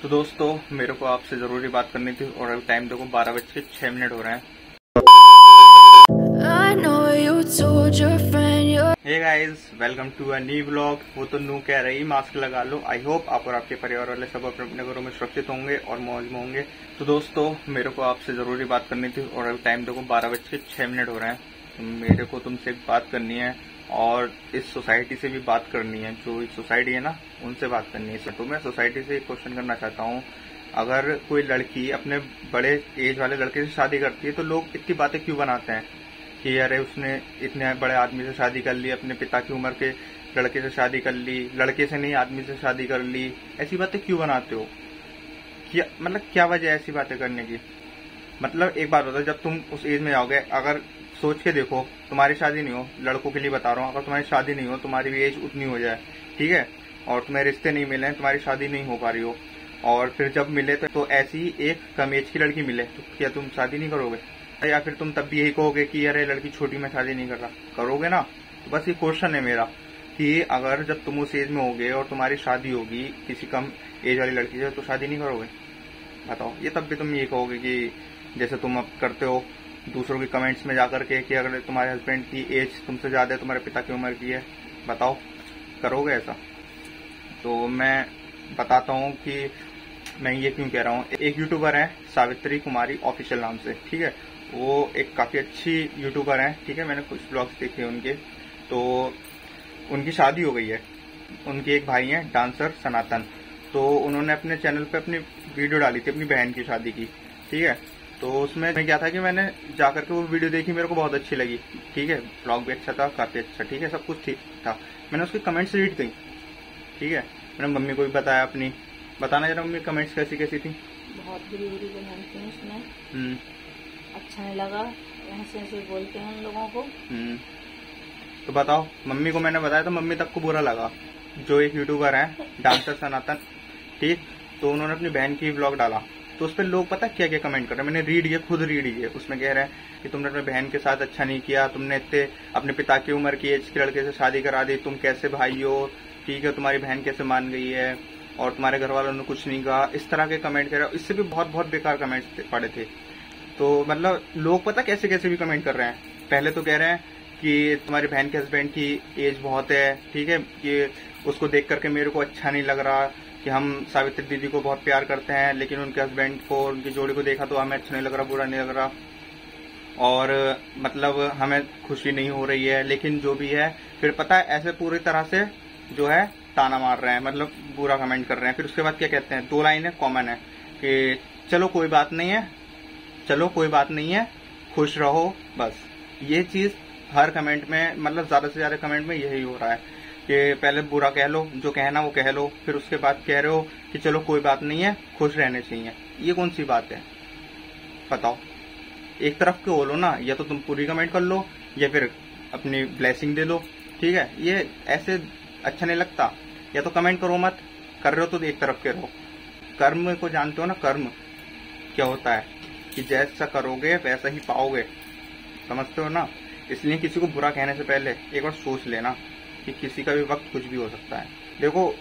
तो दोस्तों मेरे को आपसे जरूरी बात करनी थी और अभी टाइम देखो 12:06 हो रहे हैं। Hey guys, welcome to a new vlog. वो तो नू कह रही मास्क लगा लो। आई होप आप और आपके परिवार वाले सब अपने अपने घरों में सुरक्षित होंगे और मौज में होंगे। तो दोस्तों मेरे को आपसे जरूरी बात करनी थी और अभी टाइम देखो 12:06 हो रहे हैं। मेरे को तुमसे एक बात करनी है और इस सोसाइटी से भी बात करनी है। जो इस सोसाइटी है ना, उनसे बात करनी है। तो मैं सोसाइटी से एक क्वेश्चन करना चाहता हूँ। अगर कोई लड़की अपने बड़े एज वाले लड़के से शादी करती है तो लोग इतनी बातें क्यों बनाते हैं कि अरे उसने इतने बड़े आदमी से शादी कर ली, अपने पिता की उम्र के लड़के से शादी कर ली, लड़के से नहीं आदमी से शादी कर ली। ऐसी बातें क्यों बनाते हो? क्या वजह है ऐसी बातें करने की? मतलब एक बात होता है, जब तुम उस एज में जाओगे, अगर सोच के देखो तुम्हारी शादी नहीं हो, लड़कों के लिए बता रहा हूँ, अगर तुम्हारी शादी नहीं हो, तुम्हारी भी एज उतनी हो जाए, ठीक है, और तुम्हें रिश्ते नहीं मिले, तुम्हारी शादी नहीं हो पा रही हो, और फिर जब मिले तो ऐसी एक कम एज की लड़की मिले, तो क्या तुम शादी नहीं करोगे? या फिर तुम तब भी यही कहोगे कि अरे लड़की छोटी में शादी नहीं कर रहा? करोगे ना? तो बस ये क्वेश्चन है मेरा कि अगर जब तुम उस एज में होगे और तुम्हारी शादी होगी किसी कम एज वाली लड़की से, तो शादी नहीं करोगे? बताओ। ये तब भी तुम ये कहोगे कि जैसे तुम अब करते हो दूसरों के कमेंट्स में जाकर के कि अगर तुम्हारे हस्बैंड की एज तुमसे ज्यादा है, तुम्हारे पिता की उम्र की है, बताओ करोगे ऐसा? तो मैं बताता हूँ कि मैं ये क्यों कह रहा हूँ। एक यूट्यूबर है सावित्री कुमारी ऑफिशियल नाम से, ठीक है, वो एक काफी अच्छी यूट्यूबर है, ठीक है, मैंने कुछ ब्लॉग्स देखे उनके। तो उनकी शादी हो गई है, उनके एक भाई हैं डांसर सनातन, तो उन्होंने अपने चैनल पे अपनी वीडियो डाली थी अपनी बहन की शादी की, ठीक है। तो उसमें क्या था कि मैंने जाकर के वो वीडियो देखी, मेरे को बहुत अच्छी लगी, ठीक है, ब्लॉग भी अच्छा था, काफी अच्छा, ठीक है, सब कुछ ठीक था। मैंने उसके कमेंट्स रीड की, ठीक है, मैंने मम्मी को भी बताया अपनी। बताना जरा मम्मी कमेंट्स कैसी कैसी थी? बहुत बुरी बुरी कमेंट थी उसमें। अच्छा नहीं लगा, ऐसे ऐसे बोलते हैं उन लोगों को। तो बताओ, मम्मी को मैंने बताया तो मम्मी तक को बुरा लगा। जो एक यूट्यूबर है डांसर सनातन, ठीक, तो उन्होंने अपनी बहन की व्लॉग डाला, तो उस पर लोग पता क्या क्या कमेंट कर रहे हैं, मैंने रीड किया, खुद रीड किया। उसमें कह रहे हैं कि तुमने अपने बहन के साथ अच्छा नहीं किया, तुमने इतने अपने पिता की उम्र की एज के लड़के से शादी करा दी, तुम कैसे भाई हो, ठीक है, तुम्हारी बहन कैसे मान गई है, और तुम्हारे घर वालों ने कुछ नहीं कहा। इस तरह के कमेंट कर रहे हैं। इससे भी बहुत बहुत बेकार कमेंट्स पड़े थे। तो मतलब लोग पता कैसे कैसे भी कमेंट कर रहे हैं। पहले तो कह रहे हैं कि तुम्हारी बहन के हस्बैंड की एज बहुत है, ठीक है, कि उसको देख करके मेरे को अच्छा नहीं लग रहा, कि हम सावित्री दीदी को बहुत प्यार करते हैं, लेकिन उनके हस्बैंड को, उनकी जोड़ी को देखा तो हमें अच्छा नहीं लग रहा, बुरा नहीं लग रहा, और मतलब हमें खुशी नहीं हो रही है। लेकिन जो भी है, फिर पता है ऐसे पूरी तरह से जो है ताना मार रहे हैं, मतलब बुरा कमेंट कर रहे हैं। फिर उसके बाद क्या कहते हैं, 2 लाइनें कॉमन है कि चलो कोई बात नहीं है, चलो कोई बात नहीं है, खुश रहो, बस। ये चीज हर कमेंट में, मतलब ज्यादा से ज्यादा कमेंट में यही हो रहा है कि पहले बुरा कह लो, जो कहना वो कह लो, फिर उसके बाद कह रहे हो कि चलो कोई बात नहीं है, खुश रहने चाहिए। ये कौन सी बात है बताओ? एक तरफ के बोलो ना, या तो तुम पूरी कमेंट कर लो या फिर अपनी ब्लेसिंग दे लो, ठीक है। ये ऐसे अच्छा नहीं लगता। या तो कमेंट करो मत, कर रहे हो तो एक तरफ के रहो। कर्म को जानते हो ना, कर्म क्या होता है कि जैसा करोगे वैसा ही पाओगे, समझते हो ना। इसलिए किसी को बुरा कहने से पहले एक बार सोच लेना कि किसी का भी वक्त कुछ भी हो सकता है। देखो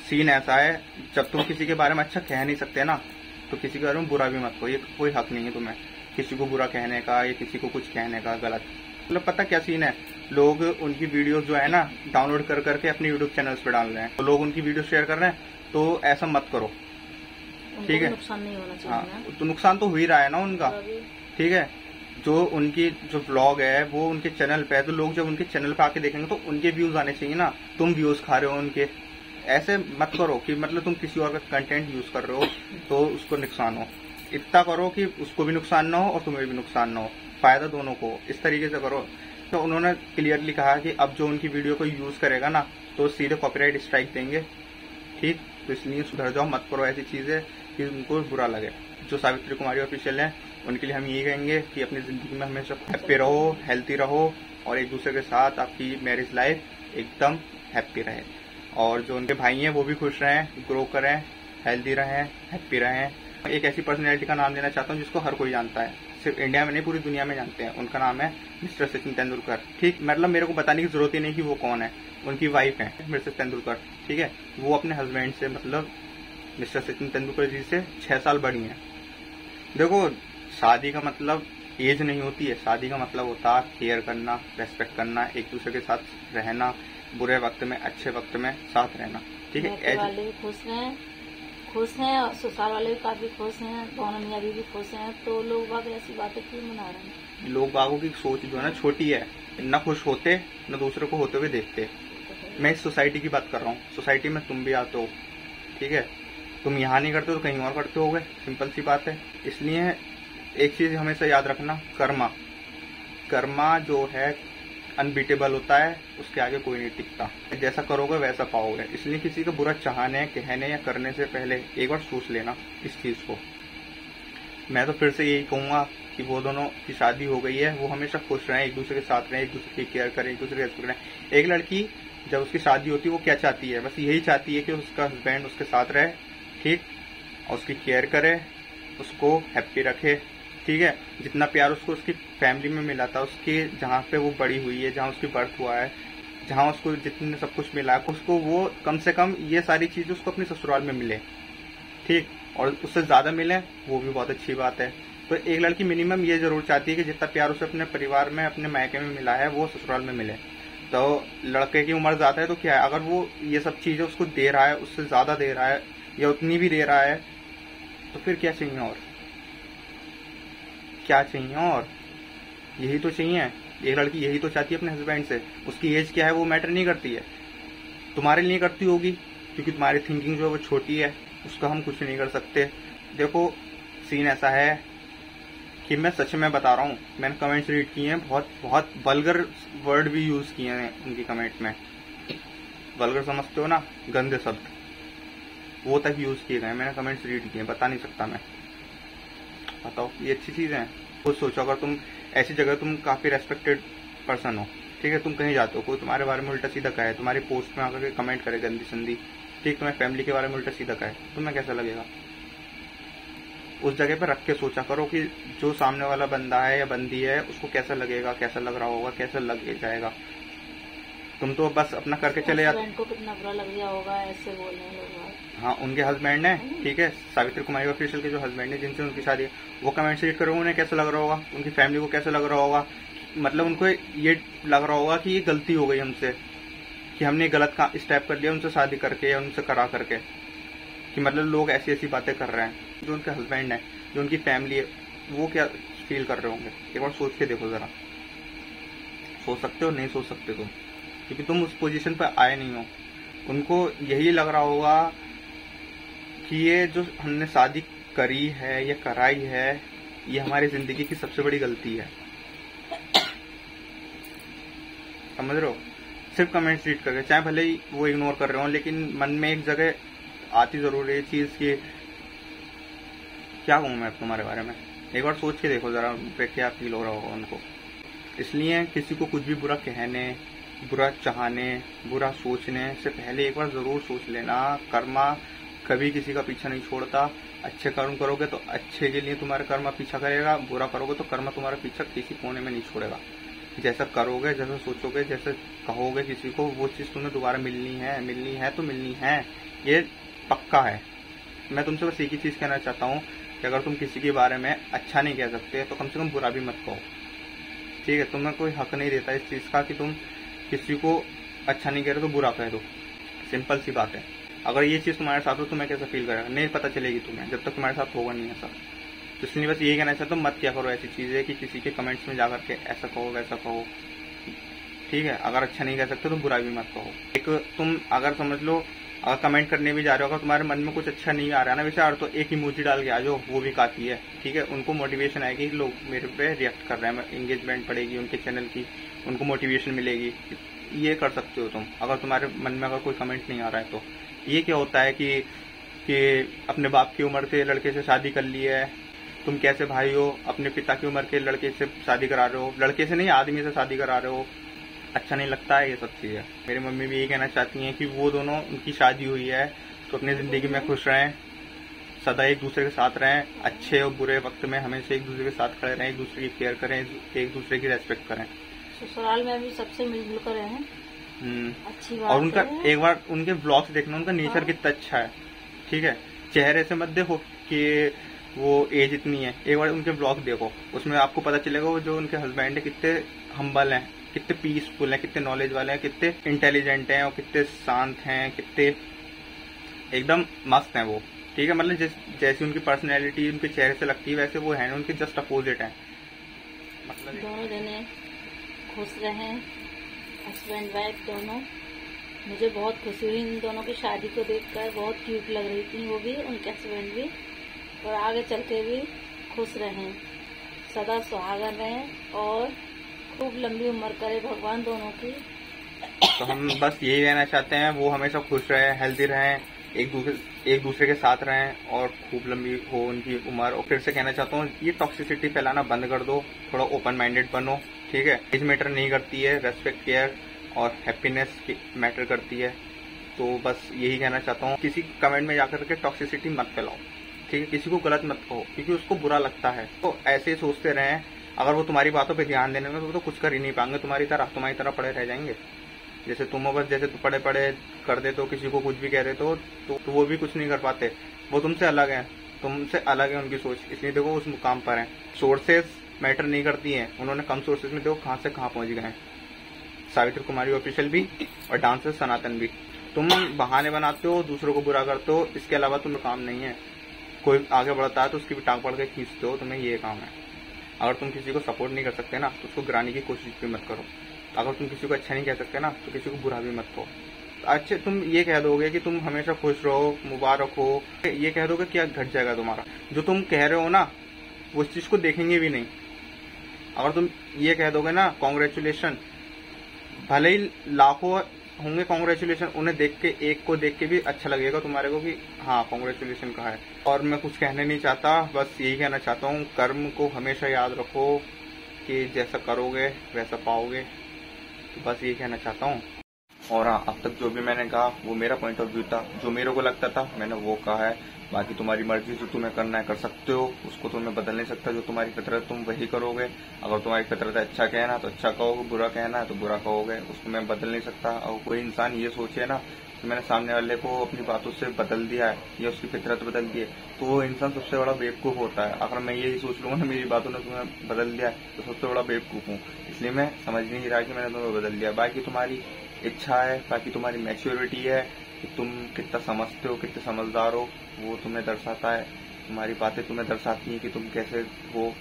सीन ऐसा है, जब तुम किसी के बारे में अच्छा कह नहीं सकते ना, तो किसी के बारे में बुरा भी मत कहो। ये कोई हक नहीं है तुम्हें किसी को बुरा कहने का या किसी को कुछ कहने का गलत। मतलब पता क्या सीन है, लोग उनकी वीडियो जो है ना डाउनलोड कर करके अपने यूट्यूब चैनल्स पे डाल रहे हैं, तो लोग उनकी वीडियो शेयर कर रहे हैं, तो ऐसा मत करो, ठीक है। नुकसान नहीं होना चाहिए। हाँ, तो नुकसान तो हो ही रहा है ना उनका, ठीक है। जो उनकी जो व्लॉग है वो उनके चैनल पे है, तो लोग जब उनके चैनल पे आके देखेंगे तो उनके व्यूज आने चाहिए ना। तुम व्यूज खा रहे हो उनके, ऐसे मत करो कि मतलब तुम किसी और का कंटेंट यूज कर रहे हो तो उसको नुकसान हो। इतना करो कि उसको भी नुकसान ना हो और तुम्हें भी नुकसान ना हो, फायदा दोनों को, इस तरीके से करो। तो उन्होंने क्लियरली कहा कि अब जो उनकी वीडियो को यूज करेगा ना तो सीधे कॉपीराइट स्ट्राइक देंगे, ठीक। तो इसलिए सुधर जाओ, मत करो ऐसी चीजें कि उनको बुरा लगे। जो सावित्री कुमारी ऑफिशियल है उनके लिए हम ये कहेंगे कि अपनी जिंदगी में हमेशा हैप्पी रहो, हेल्थी रहो, और एक दूसरे के साथ आपकी मैरिज लाइफ एकदम हैप्पी रहे। और जो उनके भाई हैं वो भी खुश रहें, ग्रो करें, हेल्थी रहें, हैप्पी रहें। एक ऐसी पर्सनैलिटी का नाम देना चाहता हूँ जिसको हर कोई जानता है, सिर्फ इंडिया में नहीं पूरी दुनिया में जानते हैं। उनका नाम है मिस्टर सचिन तेंदुलकर, ठीक। मतलब मेरे को बताने की जरूरत ही नहीं कि वो कौन है। उनकी वाइफ है मिसेस तेंदुलकर, ठीक है। वो अपने हस्बैंड से मतलब मिस्टर सचिन तेंदुलकर जी से 6 साल बड़ी हैं। देखो, शादी का मतलब एज नहीं होती है, शादी का मतलब होता है केयर करना, रेस्पेक्ट करना, एक दूसरे के साथ रहना, बुरे वक्त में अच्छे वक्त में साथ रहना। ठीक है, वाले भी खुश हैं और ससुराल वाले भी काफी खुश हैं, दोनों मियाँ भी खुश हैं, तो लोग बाग ऐसी बातें क्यों मना रहे हैं? लोग बागों की सोच जो है ना छोटी है, न खुश होते न दूसरे को होते हुए देखते। मैं इस सोसाइटी की बात कर रहा हूँ, सोसाइटी में तुम भी आते हो, ठीक है, तुम यहाँ नहीं करते तो कहीं और करते होगे, सिंपल सी बात है। इसलिए एक चीज हमेशा याद रखना, कर्मा जो है अनबीटेबल होता है, उसके आगे कोई नहीं टिकता। जैसा करोगे वैसा पाओगे। इसलिए किसी का बुरा चाहने, कहने या करने से पहले एक बार सोच लेना इस चीज को। मैं तो फिर से यही कहूंगा कि वो दोनों की शादी हो गई है, वो हमेशा खुश रहें, एक दूसरे के साथ रहें, एक दूसरे की केयर करें, एक दूसरे के रेस्पेक्ट करें। एक लड़की जब उसकी शादी होती है वो क्या चाहती है? बस यही चाहती है कि उसका हस्बैंड उसके साथ रहे, ठीक, और उसकी केयर करे, उसको हैप्पी रखे, ठीक है। जितना प्यार उसको उसकी फैमिली में मिला था, उसके जहाँ पे वो बड़ी हुई है, जहाँ उसकी बर्थ हुआ है, जहाँ उसको जितने सब कुछ मिला है, उसको वो कम से कम ये सारी चीजें उसको अपने ससुराल में मिले, ठीक, और उससे ज्यादा मिले वो भी बहुत अच्छी बात है। तो एक लड़की मिनिमम ये जरूर चाहती है कि जितना प्यार उसे अपने परिवार में, अपने मायके में मिला है, वो ससुराल में मिले। तो लड़के की उम्र ज्यादा है तो क्या है, अगर वो ये सब चीजें उसको दे रहा है, उससे ज्यादा दे रहा है या उतनी भी दे रहा है, तो फिर क्या चाहिए और? क्या चाहिए और? यही तो चाहिए। एक लड़की यही तो चाहती है अपने हस्बैंड से। उसकी एज क्या है वो मैटर नहीं करती है, तुम्हारे लिए करती होगी क्योंकि तुम्हारी थिंकिंग जो है वो छोटी है, उसका हम कुछ नहीं कर सकते। देखो, सीन ऐसा है कि मैं सच में बता रहा हूँ, मैंने कमेंट्स रीड किए हैं, बहुत बहुत वल्गर वर्ड भी यूज किए हैं उनकी कमेंट में। वल्गर समझते हो ना, गंदे शब्द, वो तक यूज किए गए, मैंने कमेंट्स रीड किए, बता नहीं सकता मैं। बताओ, ये अच्छी चीज है? खुद सोचो, अगर तुम ऐसी जगह, तुम काफी रेस्पेक्टेड पर्सन हो, ठीक है, तुम कहीं जाते हो, कोई तुम्हारे बारे में उल्टा सीधा कहे, तुम्हारी पोस्ट में आकर कमेंट करे गंदी संदी, ठीक, तुम्हारी फैमिली के बारे में उल्टा सीधा कहे, तुम्हें कैसा लगेगा? उस जगह पर रख के सोचा करो कि जो सामने वाला बंदा है या बंदी है उसको कैसा लगेगा, कैसा लग रहा होगा, कैसा लग जाएगा। तुम तो बस अपना करके चले जाते। को कितना बुरा लग गया होगा ऐसे बोलने लोग। हाँ, उनके हस्बैंड है, ठीक है, सावित्री कुमारी ऑफिशियल के जो हस्बैंड है जिनसे उनकी शादी है, वो कमेंट रीड करो, उन्हें कैसा लग रहा होगा, उनकी फैमिली को कैसा लग रहा होगा। मतलब उनको ये लग रहा होगा कि ये गलती हो गई हमसे, कि हमने गलत स्टेप कर लिया उनसे शादी करके या उनसे करा करके, कि मतलब लोग ऐसी ऐसी बातें कर रहे हैं। जो उनके हस्बैंड है, जो उनकी फैमिली है, वो क्या फील कर रहे होंगे? एक बार सोच के देखो जरा। सोच सकते हो? नहीं सोच सकते तुम, क्योंकि तुम उस पोजीशन पर आए नहीं हो। उनको यही लग रहा होगा कि ये जो हमने शादी करी है या कराई है, ये हमारी जिंदगी की सबसे बड़ी गलती है। समझ रहे हो? सिर्फ कमेंट्स रीड करके, चाहे भले ही वो इग्नोर कर रहे हो, लेकिन मन में एक जगह आती जरूर है चीज की क्या कहूँ मैं तुम्हारे बारे में। एक बार सोच के देखो जरा, पे क्या फील हो रहा होगा उनको। इसलिए किसी को कुछ भी बुरा कहने, बुरा चाहने, बुरा सोचने से पहले एक बार जरूर सोच लेना। कर्मा कभी किसी का पीछा नहीं छोड़ता। अच्छे कर्म करोगे तो अच्छे के लिए तुम्हारा कर्मा पीछा करेगा, बुरा करोगे तो कर्मा तुम्हारा पीछा किसी कोने में नहीं छोड़ेगा। जैसा करोगे, जैसा सोचोगे, जैसे कहोगे किसी को, वो चीज तुम्हें दोबारा मिलनी है तो मिलनी है, ये पक्का है। मैं तुमसे बस एक ही चीज कहना चाहता हूँ कि अगर तुम किसी के बारे में अच्छा नहीं कह सकते तो कम से कम बुरा भी मत कहो, ठीक है। तुम्हें कोई हक नहीं देता इस चीज का कि तुम किसी को अच्छा नहीं कह रहे तो बुरा कह दो। सिंपल सी बात है। अगर ये चीज तुम्हारे साथ हो, तुम्हें कैसा फील करेगा? नहीं पता चलेगी तुम्हें, जब तक तुम्हारे साथ होगा नहीं ऐसा। तो इसलिए बस यही कहना चाहता हूँ, मत क्या करो ऐसी चीजें कि किसी के कमेंट्स में जाकर के ऐसा कहो वैसा कहो, ठीक है। अगर अच्छा नहीं कह सकते तो बुरा भी मत कहो। एक तुम अगर समझ लो, अगर कमेंट करने भी जा रहे हो, अगर तुम्हारे मन में कुछ अच्छा नहीं आ रहा है ना विचार, तो एक इमोजी डाल के आ जाओ, वो भी काफी है, ठीक है। उनको मोटिवेशन आएगी कि लोग मेरे पे रिएक्ट कर रहे हैं, एंगेजमेंट बढ़ेगी उनके चैनल की, उनको मोटिवेशन मिलेगी। ये कर सकते हो तुम, अगर तुम्हारे मन में अगर कोई कमेंट नहीं आ रहा है तो। ये क्या होता है कि अपने बाप की उम्र के लड़के से शादी कर ली है, तुम कैसे भाई हो, अपने पिता की उम्र के लड़के से शादी करा रहे हो, लड़के से नहीं आदमी से शादी करा रहे हो। अच्छा नहीं लगता है ये सब चीजें। मेरी मम्मी भी यही कहना चाहती हैं कि वो दोनों, उनकी शादी हुई है तो अपनी जिंदगी में खुश रहें, सदा एक दूसरे के साथ रहें, अच्छे और बुरे वक्त में हमेशा एक दूसरे के साथ खड़े रहें, एक दूसरे की केयर करें, एक दूसरे की रेस्पेक्ट करें। ससुराल में भी सबसे मिलजुल कर रहें, अच्छी बात और उनका है। एक बार उनके ब्लॉग्स देखना, उनका नेचर कितना अच्छा है, ठीक है। चेहरे से मत देखो कि वो एज इतनी है, एक बार उनके ब्लॉग देखो, उसमें आपको पता चलेगा वो जो उनके हस्बैंड है कितने हम्बल हैं, कितने पीसफुल हैं, कितने नॉलेज वाले हैं, कितने इंटेलिजेंट हैं और कितने शांत हैं, कितने एकदम मस्त हैं वो। ठीक है, मतलब जैसी उनकी पर्सनैलिटी उनके चेहरे से लगती है वैसे वो है, उनके जस्ट अपोजिट है। मतलब दोनों जने खुश रहे, हस्बैंड वाइफ दोनों। मुझे बहुत खुशी हुई इन दोनों की शादी को देखकर, बहुत क्यूट लग रही थी वो भी, उनके हस्बैंड भी, और आगे चल के भी खुश रहें, सदा सुहागन रहें और खूब लंबी उम्र करे भगवान दोनों की। तो हम बस यही कहना चाहते हैं, वो हमेशा खुश रहे, हेल्दी रहें, एक दूसरे के साथ रहें और खूब लंबी हो उनकी उम्र। और फिर से कहना चाहता हूँ, ये टॉक्सिसिटी फैलाना बंद कर दो, थोड़ा ओपन माइंडेड बनो। ठीक है, एज मैटर नहीं करती है, रेस्पेक्ट, केयर और हैप्पीनेस मैटर करती है। तो बस यही कहना चाहता हूँ, किसी कमेंट में जाकर के टॉक्सिसिटी मत फैलाओ। ठीक है, किसी को गलत मत कहो क्योंकि उसको बुरा लगता है। तो ऐसे ही सोचते रहें, अगर वो तुम्हारी बातों पे ध्यान देने में तो वो तो कुछ कर ही नहीं पाएंगे तुम्हारी तरह पड़े रह जाएंगे। जैसे तुम बस जैसे पड़े कर देते हो, किसी को कुछ भी कह देते हो तो वो भी कुछ नहीं कर पाते। वो तुमसे अलग है उनकी सोच, इसलिए देखो उस मुकाम पर है। सोर्सेस मैटर नहीं करती हैं, उन्होंने कम सोर्सेज में देखो कहाँ से कहाँ पहुंच गए हैं। सावित्री कुमारी ऑफिशियल भी और डांसर सनातन भी। तुम बहाने बनाते हो, दूसरों को बुरा करते हो, इसके अलावा तुम्हें काम नहीं है। कोई आगे बढ़ता है तो उसकी भी टांग पकड़ के खींचते हो, तुम्हें ये काम है। अगर तुम किसी को सपोर्ट नहीं कर सकते ना तो उसको गिराने की कोशिश भी मत करो। अगर तुम किसी को अच्छा नहीं कह सकते ना तो किसी को बुरा भी मत कहो। अच्छे तुम ये कह दोगे कि तुम हमेशा खुश रहो, मुबारक हो, ये कह दोगे क्या घट जाएगा तुम्हारा। जो तुम कह रहे हो ना वो इस चीज को देखेंगे भी नहीं। अगर तुम ये कह दोगे ना कॉन्ग्रेचुलेशन, भले ही लाखों होंगे कॉन्ग्रेचुलेशन, उन्हें देख के, एक को देख के भी अच्छा लगेगा तुम्हारे को कि हाँ कॉन्ग्रेचुलेशन कहा है। और मैं कुछ कहने नहीं चाहता, बस यही कहना चाहता हूँ, कर्म को हमेशा याद रखो कि जैसा करोगे वैसा पाओगे। तो बस यही कहना चाहता हूँ। और हाँ, अब तक जो भी मैंने कहा वो मेरा पॉइंट ऑफ व्यू था, जो मेरे को लगता था मैंने वो कहा है। बाकी तुम्हारी मर्जी, जो तुम्हें करना है कर सकते हो, उसको तुम्हें बदल नहीं सकता। जो तुम्हारी फितरत तुम वही करोगे। अगर तुम्हारी फितरत है अच्छा कहना तो अच्छा कहोगे, बुरा कहना है तो बुरा कहोगे, उसको मैं बदल नहीं सकता। और कोई इंसान ये सोचे ना कि मैंने सामने वाले को अपनी बातों से बदल दिया है या उसकी फितरत बदल दी है, तो वो इंसान सबसे बड़ा बेवकूफ होता है। अगर मैं यही सोच लूंगा ना मेरी बातों ने तुम्हें बदल दिया है तो सबसे बड़ा बेवकूफ हूँ। इसलिए मैं समझ नहीं रहा कि मैंने तुम्हें बदल दिया। बाकी तुम्हारी इच्छा है, बाकी तुम्हारी मैच्योरिटी है कि तुम कितना समझते हो, कितने समझदार हो, वो तुम्हें दर्शाता है। तुम्हारी बातें तुम्हें दर्शाती हैं कि तुम कैसे हो।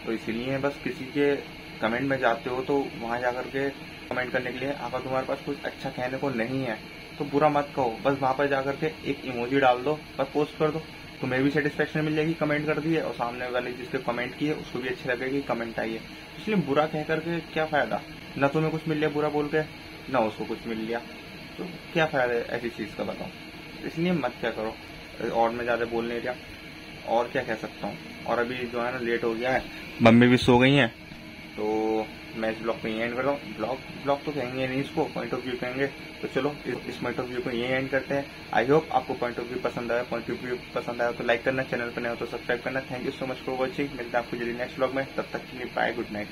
तो इसीलिए बस किसी के कमेंट में जाते हो तो वहां जाकर के कमेंट करने के लिए, अगर तुम्हारे पास कुछ अच्छा कहने को नहीं है तो बुरा मत कहो। बस वहां पर जाकर के एक इमोजी डाल दो, बस पोस्ट कर दो, तुम्हें भी सेटिस्फेक्शन मिल जाएगी कमेंट कर दिए, और सामने वाले जिसके कमेंट किए उसको भी अच्छी लगेगी कमेंट आई है। इसलिए बुरा कह करके क्या फायदा, न तुम्हें कुछ मिल लिया बुरा बोल के, न उसको कुछ मिल लिया, तो क्या फायदा है ऐसी चीज का, बताओ। इसलिए मत क्या करो। और मैं ज्यादा बोल नहीं रहा, और क्या कह सकता हूँ। और अभी जो है ना लेट हो गया है, मम्मी भी सो गई हैं, तो मैं इस ब्लॉग को यही एंड कर रहा हूँ। ब्लॉग तो कहेंगे नहीं, इसको पॉइंट ऑफ व्यू कहेंगे। तो चलो इस पॉइंट ऑफ व्यू को यही एंड करते हैं। आई होप आपको पॉइंट ऑफ व्यू पसंद आया। पॉइंट ऑफ व्यू पसंद आया तो लाइक करना, चैनल पर नए हो तो सब्सक्राइब करना। Thank you so much for watching. मिलते हैं आपको जल्दी नेक्स्ट ब्लॉग में, तब तक के लिए बाय, गुड नाइट।